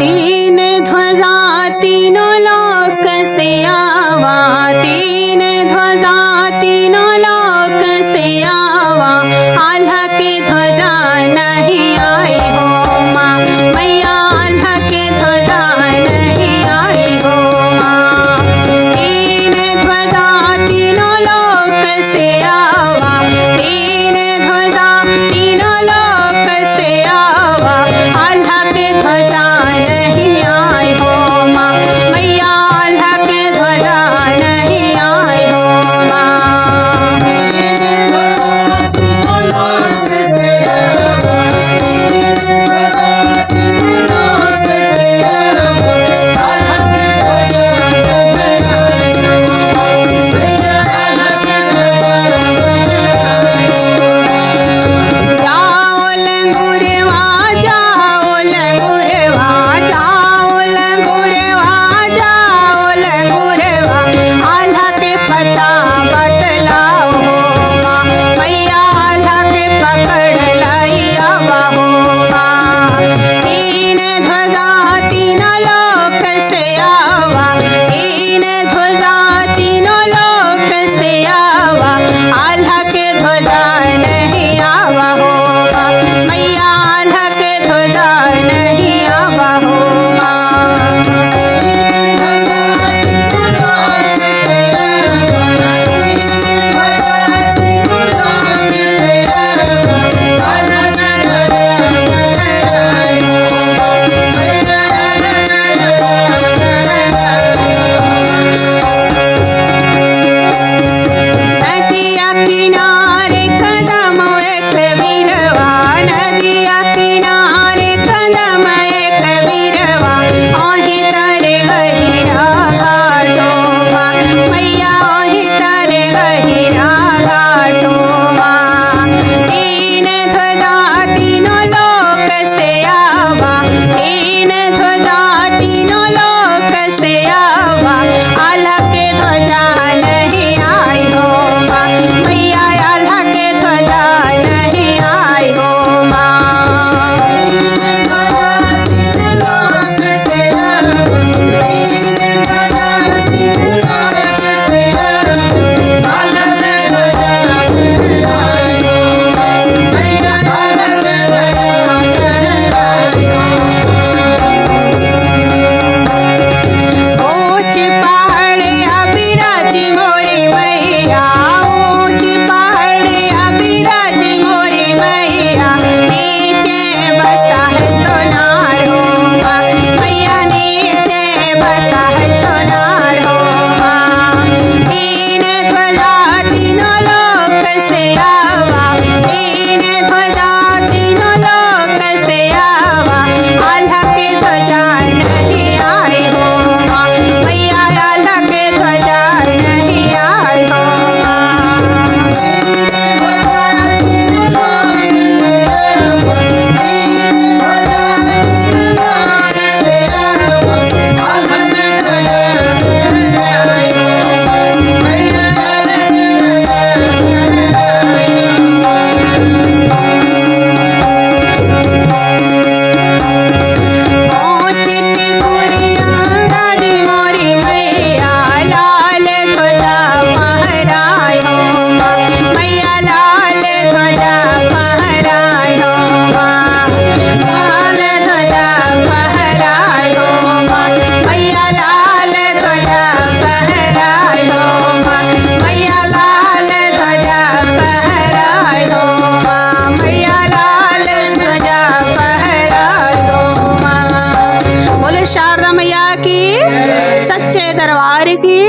तीन ध्वजा तीनों लोक से आवा, तीन ध्वजा तीनों लोक से आवा, आल्हा की ध्वजा नहीं आई हो माँ, मैया आल्हा की ध्वजा नहीं आई हो माँ। तीन ध्वजा तीनों लोक से आवा, तीन ध्वजा तीनों लोक से आवा, आल्हा की ध्वजा नहीं आई हो माँ, मैया आल्हा की ध्वजा नहीं आई हो माँ। जाओ लंगूरवा जाओ लंगूरवा जाओ लंगूरवा जाओ लंगूरवा, आल्हा के पता बतलाओ माँ, मैया आल्हा के पकड़ लाइया हो माँ। तीन ध्वजा तीनों लोक से आवा, तीन ध्वजा तीनों लोक से आवा, आल्हा के ध्वजा नहीं आवा हो माँ, मैया आल्हा के ध्वजा नहीं आवा हो नदिया किनारे कदम एक वीरवा, नदिया किनारे कदम एक वीरवा, ओहि तरे गहिरा घाटो माँ, मैया ओहि तरे गहिरा घाटो माँ। तीन ध्वजा तीनों लोक से आवा, तीन ध्वजा तीनों लोक से आवा, आल्हा के ध्वजा नहीं आई हो माँ, मैया आल्हा के ध्वजा नहीं आई हो ऊंच पहाड़ अभिराज मोरी मैया, ऊंच पहाड़ अभिराज मोरी मैया, नीचे बसा है सोनार हो माँ, मैया नीचे बसा है सोनार हो माँ। तीन ध्वजा तीनों लोक से आवा, तीन ध्वजा तीनों लोक से आवा, आल्हा की ध्वजा नहीं आई हो माँ, मैया आल्हा की ध्वजा नहीं आई हो ऊंची टिकुरिया गाड़ी मोरी मैया, लाल ध्वजा फहराए हो माँ, मैया लाल ध्वजा फहराए हो माँ, लाल ध्वजा फहराए हो माँ, मैया लाल ध्वजा फहराए हो माँ, मैया लाल ध्वजा फहराए हो माँ, मैया लाल ध्वजा फहराए हो माँ। बोले शारदा मैया की, सच्चे दरबार की।